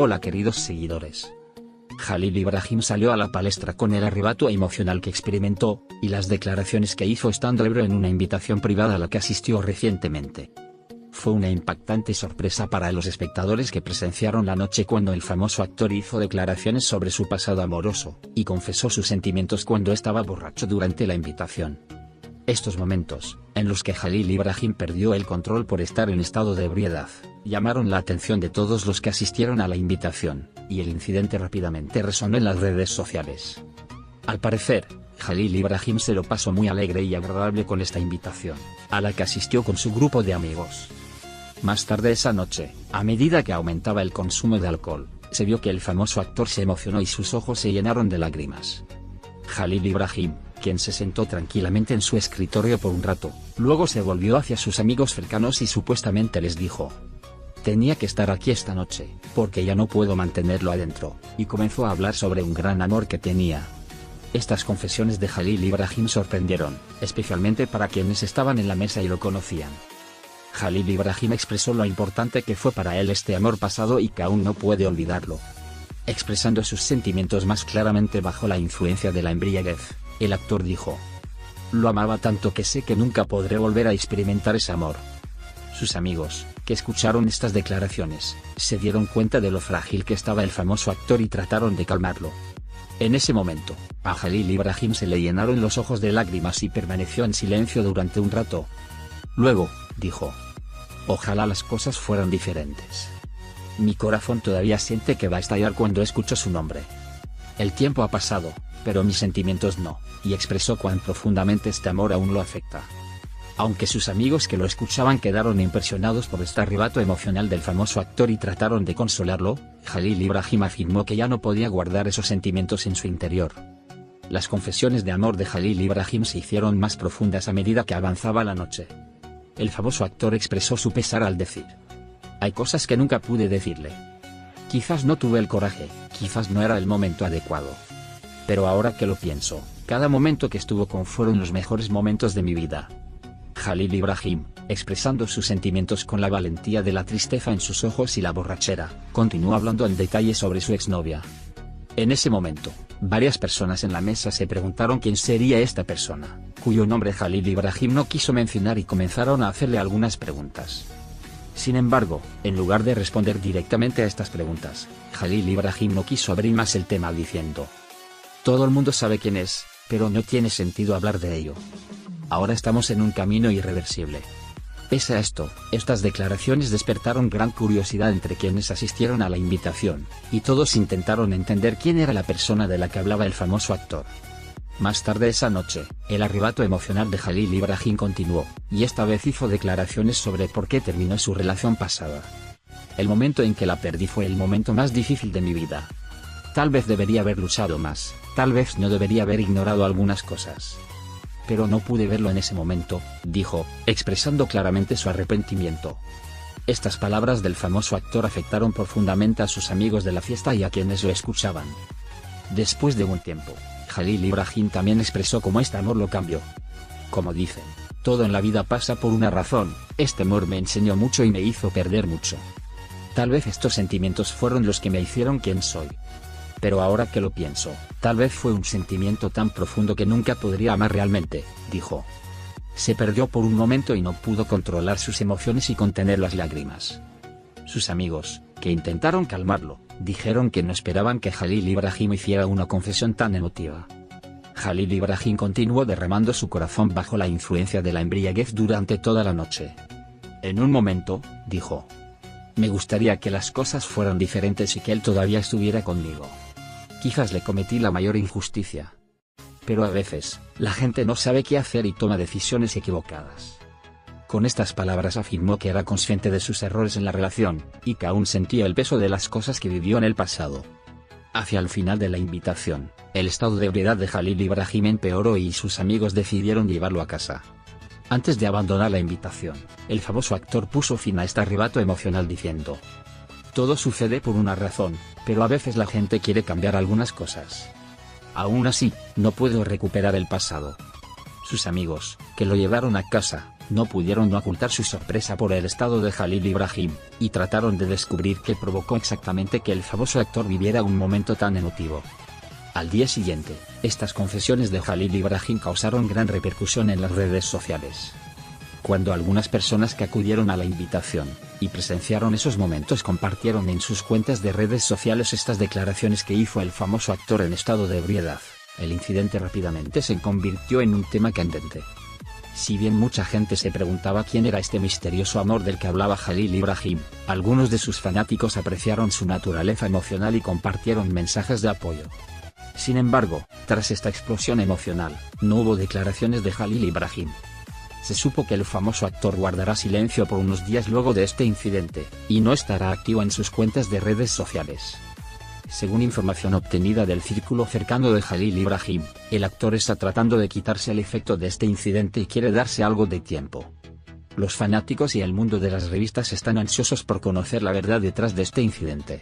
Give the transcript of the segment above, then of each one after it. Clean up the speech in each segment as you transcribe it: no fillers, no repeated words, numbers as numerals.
Hola queridos seguidores. Jalil Ibrahim salió a la palestra con el arrebato emocional que experimentó, y las declaraciones que hizo estando ebrio en una invitación privada a la que asistió recientemente. Fue una impactante sorpresa para los espectadores que presenciaron la noche cuando el famoso actor hizo declaraciones sobre su pasado amoroso, y confesó sus sentimientos cuando estaba borracho durante la invitación. Estos momentos, en los que Jalil Ibrahim perdió el control por estar en estado de ebriedad, llamaron la atención de todos los que asistieron a la invitación, y el incidente rápidamente resonó en las redes sociales. Al parecer, Jalil Ibrahim se lo pasó muy alegre y agradable con esta invitación, a la que asistió con su grupo de amigos. Más tarde esa noche, a medida que aumentaba el consumo de alcohol, se vio que el famoso actor se emocionó y sus ojos se llenaron de lágrimas. Jalil Ibrahim, quien se sentó tranquilamente en su escritorio por un rato, luego se volvió hacia sus amigos cercanos y supuestamente les dijo: "Tenía que estar aquí esta noche, porque ya no puedo mantenerlo adentro", y comenzó a hablar sobre un gran amor que tenía. Estas confesiones de Jalil Ibrahim sorprendieron, especialmente para quienes estaban en la mesa y lo conocían. Jalil Ibrahim expresó lo importante que fue para él este amor pasado y que aún no puede olvidarlo. Expresando sus sentimientos más claramente bajo la influencia de la embriaguez, el actor dijo: "Lo amaba tanto que sé que nunca podré volver a experimentar ese amor". Sus amigos, que escucharon estas declaraciones, se dieron cuenta de lo frágil que estaba el famoso actor y trataron de calmarlo. En ese momento, a Jalil Ibrahim se le llenaron los ojos de lágrimas y permaneció en silencio durante un rato. Luego, dijo: "Ojalá las cosas fueran diferentes. Mi corazón todavía siente que va a estallar cuando escucho su nombre. El tiempo ha pasado, pero mis sentimientos no", y expresó cuán profundamente este amor aún lo afecta. Aunque sus amigos que lo escuchaban quedaron impresionados por este arrebato emocional del famoso actor y trataron de consolarlo, Jalil Ibrahim afirmó que ya no podía guardar esos sentimientos en su interior. Las confesiones de amor de Jalil Ibrahim se hicieron más profundas a medida que avanzaba la noche. El famoso actor expresó su pesar al decir: "Hay cosas que nunca pude decirle. Quizás no tuve el coraje, quizás no era el momento adecuado. Pero ahora que lo pienso, cada momento que estuvo con fueron los mejores momentos de mi vida". Jalil Ibrahim, expresando sus sentimientos con la valentía de la tristeza en sus ojos y la borrachera, continuó hablando en detalle sobre su exnovia. En ese momento, varias personas en la mesa se preguntaron quién sería esta persona, cuyo nombre Jalil Ibrahim no quiso mencionar, y comenzaron a hacerle algunas preguntas. Sin embargo, en lugar de responder directamente a estas preguntas, Jalil Ibrahim no quiso abrir más el tema diciendo: "Todo el mundo sabe quién es, pero no tiene sentido hablar de ello. Ahora estamos en un camino irreversible". Pese a esto, estas declaraciones despertaron gran curiosidad entre quienes asistieron a la invitación, y todos intentaron entender quién era la persona de la que hablaba el famoso actor. Más tarde esa noche, el arrebato emocional de Jalil Ibrahim continuó, y esta vez hizo declaraciones sobre por qué terminó su relación pasada. "El momento en que la perdí fue el momento más difícil de mi vida. Tal vez debería haber luchado más, tal vez no debería haber ignorado algunas cosas. Pero no pude verlo en ese momento", dijo, expresando claramente su arrepentimiento. Estas palabras del famoso actor afectaron profundamente a sus amigos de la fiesta y a quienes lo escuchaban. Después de un tiempo, Jalil Ibrahim también expresó cómo este amor lo cambió. Como dicen, todo en la vida pasa por una razón, este amor me enseñó mucho y me hizo perder mucho. Tal vez estos sentimientos fueron los que me hicieron quien soy. Pero ahora que lo pienso, tal vez fue un sentimiento tan profundo que nunca podría amar realmente", dijo. Se perdió por un momento y no pudo controlar sus emociones y contener las lágrimas. Sus amigos, que intentaron calmarlo, dijeron que no esperaban que Jalil Ibrahim hiciera una confesión tan emotiva. Jalil Ibrahim continuó derramando su corazón bajo la influencia de la embriaguez durante toda la noche. En un momento, dijo: "Me gustaría que las cosas fueran diferentes y que él todavía estuviera conmigo. Quizás le cometí la mayor injusticia. Pero a veces, la gente no sabe qué hacer y toma decisiones equivocadas". Con estas palabras afirmó que era consciente de sus errores en la relación, y que aún sentía el peso de las cosas que vivió en el pasado. Hacia el final de la invitación, el estado de ebriedad de Jalil Ibrahim empeoró y sus amigos decidieron llevarlo a casa. Antes de abandonar la invitación, el famoso actor puso fin a este arrebato emocional diciendo: "Todo sucede por una razón, pero a veces la gente quiere cambiar algunas cosas. Aún así, no puedo recuperar el pasado". Sus amigos, que lo llevaron a casa, No pudieron no ocultar su sorpresa por el estado de Jalil Ibrahim, y trataron de descubrir qué provocó exactamente que el famoso actor viviera un momento tan emotivo. Al día siguiente, estas confesiones de Jalil Ibrahim causaron gran repercusión en las redes sociales. Cuando algunas personas que acudieron a la invitación, y presenciaron esos momentos compartieron en sus cuentas de redes sociales estas declaraciones que hizo el famoso actor en estado de ebriedad, el incidente rápidamente se convirtió en un tema candente. Si bien mucha gente se preguntaba quién era este misterioso amor del que hablaba Jalil Ibrahim, algunos de sus fanáticos apreciaron su naturaleza emocional y compartieron mensajes de apoyo. Sin embargo, tras esta explosión emocional, no hubo declaraciones de Jalil Ibrahim. Se supo que el famoso actor guardará silencio por unos días luego de este incidente, y no estará activo en sus cuentas de redes sociales. Según información obtenida del círculo cercano de Jalil Ibrahim, el actor está tratando de quitarse el efecto de este incidente y quiere darse algo de tiempo. Los fanáticos y el mundo de las revistas están ansiosos por conocer la verdad detrás de este incidente.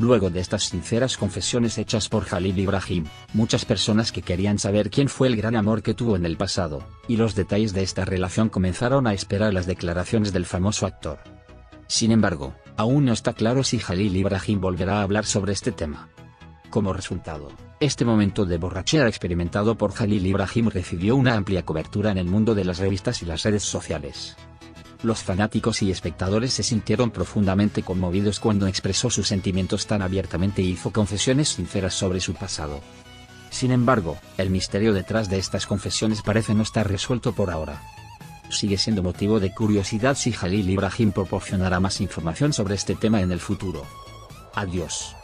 Luego de estas sinceras confesiones hechas por Jalil Ibrahim, muchas personas que querían saber quién fue el gran amor que tuvo en el pasado, y los detalles de esta relación comenzaron a esperar las declaraciones del famoso actor. Sin embargo, aún no está claro si Jalil Ibrahim volverá a hablar sobre este tema. Como resultado, este momento de borrachera experimentado por Jalil Ibrahim recibió una amplia cobertura en el mundo de las revistas y las redes sociales. Los fanáticos y espectadores se sintieron profundamente conmovidos cuando expresó sus sentimientos tan abiertamente y hizo confesiones sinceras sobre su pasado. Sin embargo, el misterio detrás de estas confesiones parece no estar resuelto por ahora. Sigue siendo motivo de curiosidad si Jalil Ibrahim proporcionará más información sobre este tema en el futuro. Adiós.